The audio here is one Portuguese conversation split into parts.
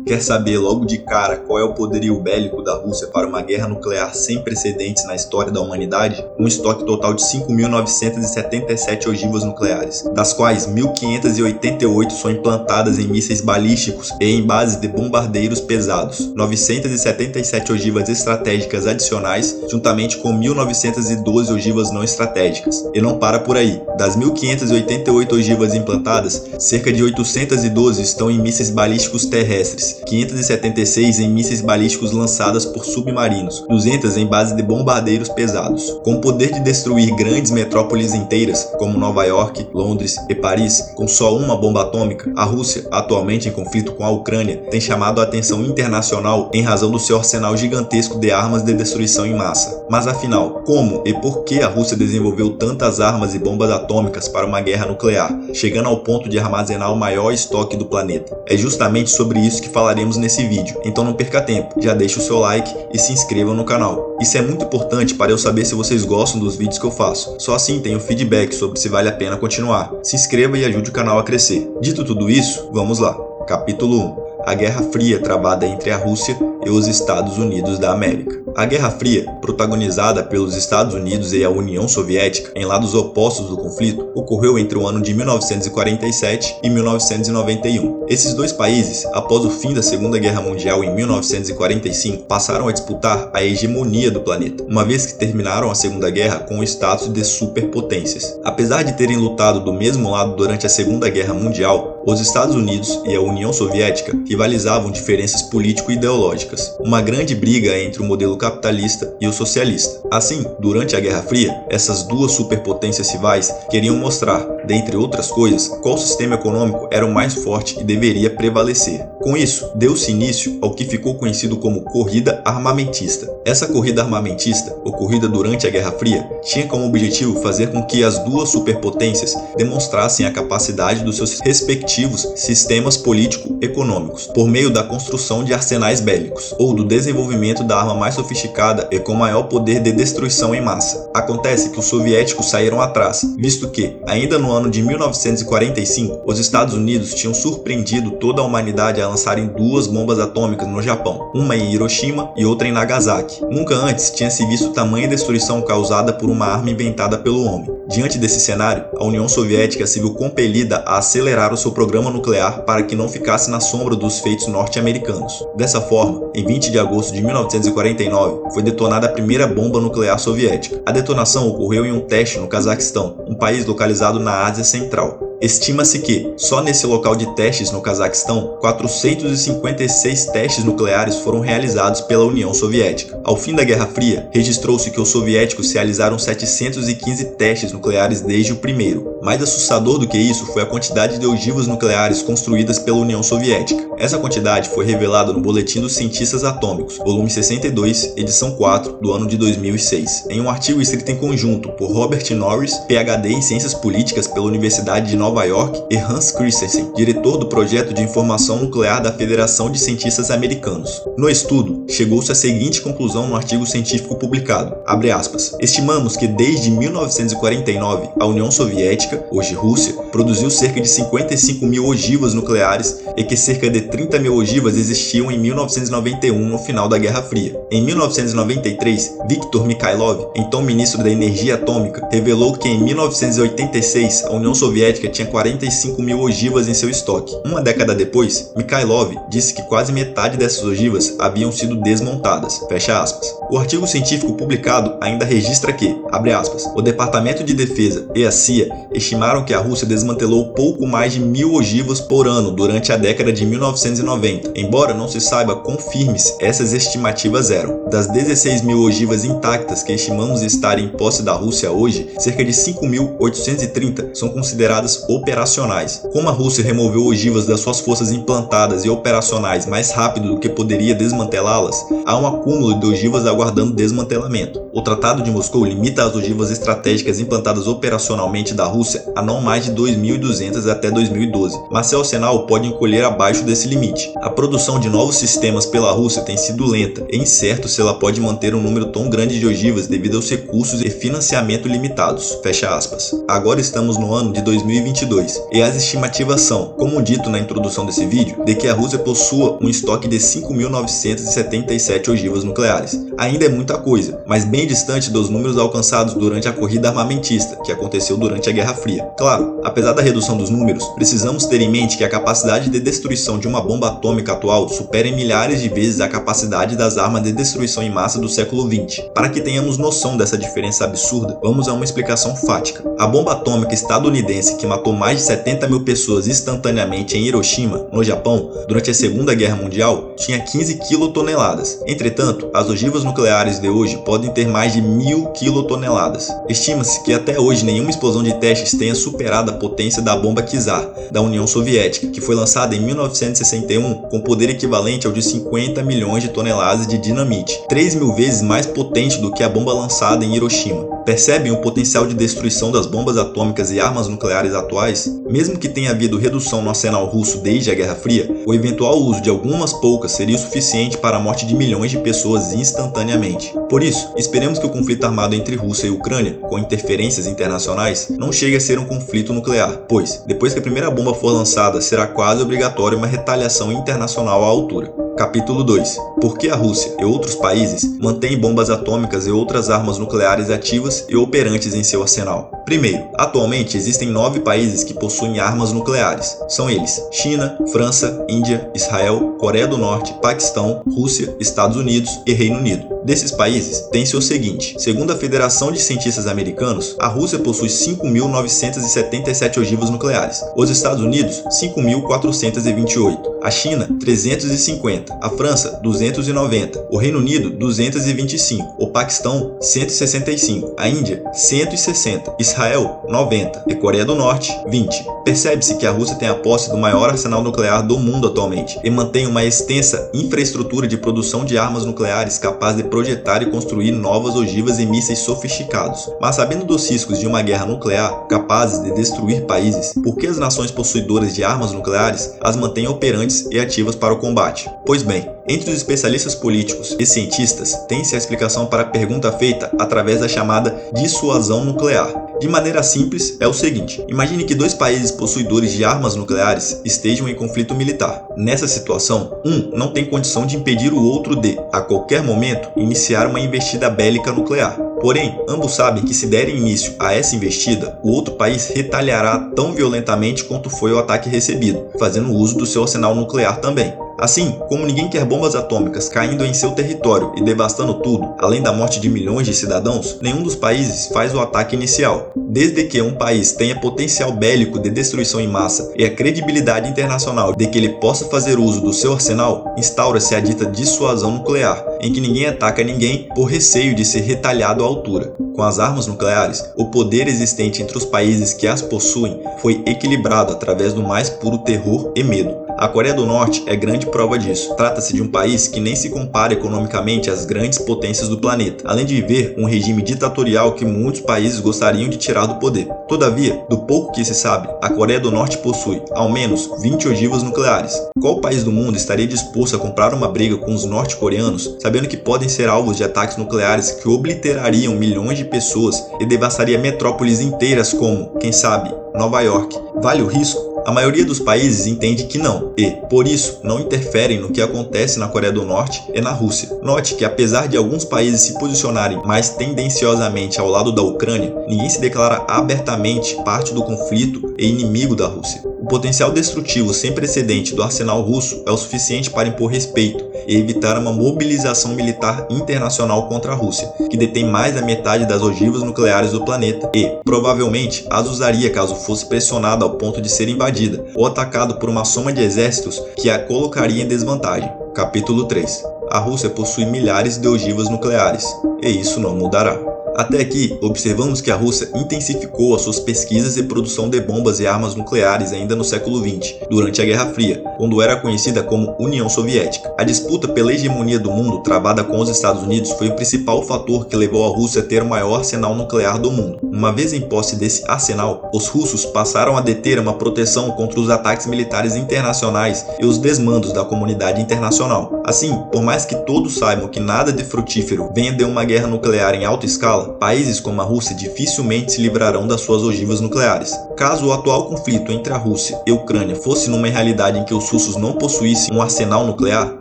Quer saber logo de cara qual é o poderio bélico da Rússia para uma guerra nuclear sem precedentes na história da humanidade? Um estoque total de 5.977 ogivas nucleares, das quais 1.588 são implantadas em mísseis balísticos e em bases de bombardeiros pesados, 977 ogivas estratégicas adicionais, juntamente com 1.912 ogivas não estratégicas. E não para por aí. Das 1.588 ogivas implantadas, cerca de 812 estão em mísseis balísticos terrestres, 576 em mísseis balísticos lançados por submarinos, 200 em base de bombardeiros pesados. Com o poder de destruir grandes metrópoles inteiras, como Nova York, Londres e Paris, com só uma bomba atômica, a Rússia, atualmente em conflito com a Ucrânia, tem chamado a atenção internacional em razão do seu arsenal gigantesco de armas de destruição em massa. Mas afinal, como e por que a Rússia desenvolveu tantas armas e bombas atômicas para uma guerra nuclear, chegando ao ponto de armazenar o maior estoque do planeta? É justamente sobre isso que falaremos nesse vídeo, então não perca tempo, já deixa o seu like e se inscreva no canal. Isso é muito importante para eu saber se vocês gostam dos vídeos que eu faço, só assim tenho feedback sobre se vale a pena continuar. Se inscreva e ajude o canal a crescer. Dito tudo isso, vamos lá. Capítulo 1. A Guerra Fria travada entre a Rússia e os Estados Unidos da América. A Guerra Fria, protagonizada pelos Estados Unidos e a União Soviética em lados opostos do conflito, ocorreu entre o ano de 1947 e 1991. Esses dois países, após o fim da Segunda Guerra Mundial em 1945, passaram a disputar a hegemonia do planeta, uma vez que terminaram a Segunda Guerra com o status de superpotências. Apesar de terem lutado do mesmo lado durante a Segunda Guerra Mundial, os Estados Unidos e a União Soviética rivalizavam diferenças político-ideológicas, uma grande briga entre o modelo capitalista e o socialista. Assim, durante a Guerra Fria, essas duas superpotências rivais queriam mostrar, dentre outras coisas, qual sistema econômico era o mais forte e deveria prevalecer. Com isso, deu-se início ao que ficou conhecido como corrida armamentista. Essa corrida armamentista, ocorrida durante a Guerra Fria, tinha como objetivo fazer com que as duas superpotências demonstrassem a capacidade dos seus respectivos sistemas político-econômicos, por meio da construção de arsenais bélicos, ou do desenvolvimento da arma mais sofisticada e com maior poder de destruição em massa. Acontece que os soviéticos saíram atrás, visto que, ainda no ano de 1945, os Estados Unidos tinham surpreendido toda a humanidade a lançarem duas bombas atômicas no Japão, uma em Hiroshima e outra em Nagasaki. Nunca antes tinha se visto tamanha destruição causada por uma arma inventada pelo homem. Diante desse cenário, a União Soviética se viu compelida a acelerar o seu programa nuclear para que não ficasse na sombra dos feitos norte-americanos. Dessa forma, em 20 de agosto de 1949, foi detonada a primeira bomba nuclear soviética. A detonação ocorreu em um teste no Cazaquistão, um país localizado na Ásia Central. Estima-se que, só nesse local de testes no Cazaquistão, 456 testes nucleares foram realizados pela União Soviética. Ao fim da Guerra Fria, registrou-se que os soviéticos realizaram 715 testes nucleares desde o primeiro. Mais assustador do que isso foi a quantidade de ogivas nucleares construídas pela União Soviética. Essa quantidade foi revelada no Boletim dos Cientistas Atômicos, volume 62, edição 4, do ano de 2006, em um artigo escrito em conjunto por Robert Norris, PhD em Ciências Políticas pela Universidade de Nova York, e Hans Christensen, diretor do Projeto de Informação Nuclear da Federação de Cientistas Americanos. No estudo, chegou-se à seguinte conclusão no artigo científico publicado, abre aspas, estimamos que desde 1949, a União Soviética, hoje Rússia, produziu cerca de 55 mil ogivas nucleares e que cerca de 30 mil ogivas existiam em 1991, no final da Guerra Fria. Em 1993, Viktor Mikhailov, então ministro da Energia Atômica, revelou que em 1986 a União Soviética tinha 45 mil ogivas em seu estoque. Uma década depois, Mikhailov disse que quase metade dessas ogivas haviam sido desmontadas. Fecha aspas. O artigo científico publicado ainda registra que, abre aspas, o Departamento de Defesa e a CIA estimaram que a Rússia desmantelou pouco mais de 1.000 ogivas por ano durante a década de 1990, embora não se saiba quão firmes essas estimativas eram. Das 16 mil ogivas intactas que estimamos estar em posse da Rússia hoje, cerca de 5.830 são consideradas operacionais. Como a Rússia removeu ogivas das suas forças implantadas e operacionais mais rápido do que poderia desmantelá-las, há um acúmulo de ogivas aguardando desmantelamento. O Tratado de Moscou limita as ogivas estratégicas implantadas operacionalmente da Rússia a não mais de 2.200 até 2012, mas seu arsenal pode encolher abaixo desse limite. A produção de novos sistemas pela Rússia tem sido lenta e incerto se ela pode manter um número tão grande de ogivas devido aos recursos e financiamento limitados. Fecha aspas. Agora estamos no ano de 2021 2022. E as estimativas são, como dito na introdução desse vídeo, de que a Rússia possua um estoque de 5.977 ogivas nucleares. Ainda é muita coisa, mas bem distante dos números alcançados durante a corrida armamentista, que aconteceu durante a Guerra Fria. Claro, apesar da redução dos números, precisamos ter em mente que a capacidade de destruição de uma bomba atômica atual supera em milhares de vezes a capacidade das armas de destruição em massa do século XX. Para que tenhamos noção dessa diferença absurda, vamos a uma explicação fática. A bomba atômica estadunidense que matou mais de 70 mil pessoas instantaneamente em Hiroshima, no Japão, durante a Segunda Guerra Mundial, tinha 15 quilotoneladas. Entretanto, as ogivas nucleares de hoje podem ter mais de 1.000 quilotoneladas. Estima-se que até hoje nenhuma explosão de testes tenha superado a potência da bomba Tsar, da União Soviética, que foi lançada em 1961 com poder equivalente ao de 50 milhões de toneladas de dinamite, 3.000 vezes mais potente do que a bomba lançada em Hiroshima. Percebem o potencial de destruição das bombas atômicas e armas nucleares atuais? Mesmo que tenha havido redução no arsenal russo desde a Guerra Fria, o eventual uso de algumas poucas seria o suficiente para a morte de milhões de pessoas instantaneamente. Por isso, esperemos que o conflito armado entre Rússia e Ucrânia, com interferências internacionais, não chegue a ser um conflito nuclear, pois, depois que a primeira bomba for lançada, será quase obrigatória uma retaliação internacional à altura. Capítulo 2. Por que a Rússia e outros países mantêm bombas atômicas e outras armas nucleares ativas e operantes em seu arsenal? Primeiro, atualmente existem 9 países que possuem armas nucleares. São eles: China, França, Índia, Israel, Coreia do Norte, Paquistão, Rússia, Estados Unidos e Reino Unido. Desses países, tem-se o seguinte: segundo a Federação de Cientistas Americanos, a Rússia possui 5.977 ogivas nucleares, os Estados Unidos 5.428, a China 350, a França 290, o Reino Unido 225, o Paquistão 165, a Índia 160, Israel 90 e Coreia do Norte 20. Percebe-se que a Rússia tem a posse do maior arsenal nuclear do mundo atualmente e mantém uma extensa infraestrutura de produção de armas nucleares capaz de projetar e construir novas ogivas e mísseis sofisticados. Mas sabendo dos riscos de uma guerra nuclear capazes de destruir países, por que as nações possuidoras de armas nucleares as mantêm operantes e ativas para o combate? Pois bem, entre os especialistas políticos e cientistas, tem-se a explicação para a pergunta feita através da chamada dissuasão nuclear. De maneira simples, é o seguinte: imagine que 2 países possuidores de armas nucleares estejam em conflito militar. Nessa situação, um não tem condição de impedir o outro de, a qualquer momento, iniciar uma investida bélica nuclear. Porém, ambos sabem que se derem início a essa investida, o outro país retaliará tão violentamente quanto foi o ataque recebido, fazendo uso do seu arsenal nuclear também. Assim, como ninguém quer bombas atômicas caindo em seu território e devastando tudo, além da morte de milhões de cidadãos, nenhum dos países faz o ataque inicial. Desde que um país tenha potencial bélico de destruição em massa e a credibilidade internacional de que ele possa fazer uso do seu arsenal, instaura-se a dita dissuasão nuclear, em que ninguém ataca ninguém por receio de ser retaliado à altura. Com as armas nucleares, o poder existente entre os países que as possuem foi equilibrado através do mais puro terror e medo. A Coreia do Norte é grande prova disso. Trata-se de um país que nem se compara economicamente às grandes potências do planeta, além de viver um regime ditatorial que muitos países gostariam de tirar do poder. Todavia, do pouco que se sabe, a Coreia do Norte possui, ao menos, 20 ogivas nucleares. Qual país do mundo estaria disposto a comprar uma briga com os norte-coreanos, sabendo que podem ser alvos de ataques nucleares que obliterariam milhões de pessoas e devastaria metrópoles inteiras como, quem sabe, Nova York? Vale o risco? A maioria dos países entende que não, e, por isso, não interferem no que acontece na Coreia do Norte e na Rússia. Note que, apesar de alguns países se posicionarem mais tendenciosamente ao lado da Ucrânia, ninguém se declara abertamente parte do conflito e inimigo da Rússia. O potencial destrutivo sem precedente do arsenal russo é o suficiente para impor respeito e evitar uma mobilização militar internacional contra a Rússia, que detém mais da metade das ogivas nucleares do planeta e, provavelmente, as usaria caso fosse pressionada ao ponto de ser invadida ou atacado por uma soma de exércitos que a colocaria em desvantagem. Capítulo 3. A Rússia possui milhares de ogivas nucleares, e isso não mudará. Até aqui, observamos que a Rússia intensificou as suas pesquisas e produção de bombas e armas nucleares ainda no século XX, durante a Guerra Fria, quando era conhecida como União Soviética. A disputa pela hegemonia do mundo travada com os Estados Unidos foi o principal fator que levou a Rússia a ter o maior arsenal nuclear do mundo. Uma vez em posse desse arsenal, os russos passaram a deter uma proteção contra os ataques militares internacionais e os desmandos da comunidade internacional. Assim, por mais que todos saibam que nada de frutífero venha de uma guerra nuclear em alta escala, escala, países como a Rússia dificilmente se livrarão das suas ogivas nucleares. Caso o atual conflito entre a Rússia e a Ucrânia fosse numa realidade em que os russos não possuíssem um arsenal nuclear,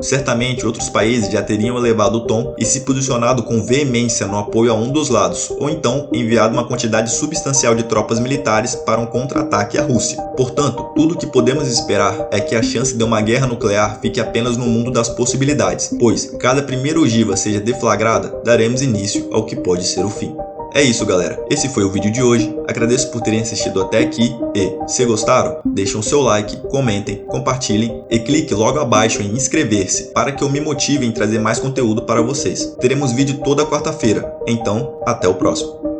certamente outros países já teriam elevado o tom e se posicionado com veemência no apoio a um dos lados, ou então enviado uma quantidade substancial de tropas militares para um contra-ataque à Rússia. Portanto, tudo o que podemos esperar é que a chance de uma guerra nuclear fique apenas no mundo das possibilidades, pois, caso a primeira ogiva seja deflagrada, daremos início ao que pode ser o fim. É isso, galera. Esse foi o vídeo de hoje. Agradeço por terem assistido até aqui e, se gostaram, deixem o seu like, comentem, compartilhem e clique logo abaixo em inscrever-se para que eu me motive em trazer mais conteúdo para vocês. Teremos vídeo toda quarta-feira, então até o próximo.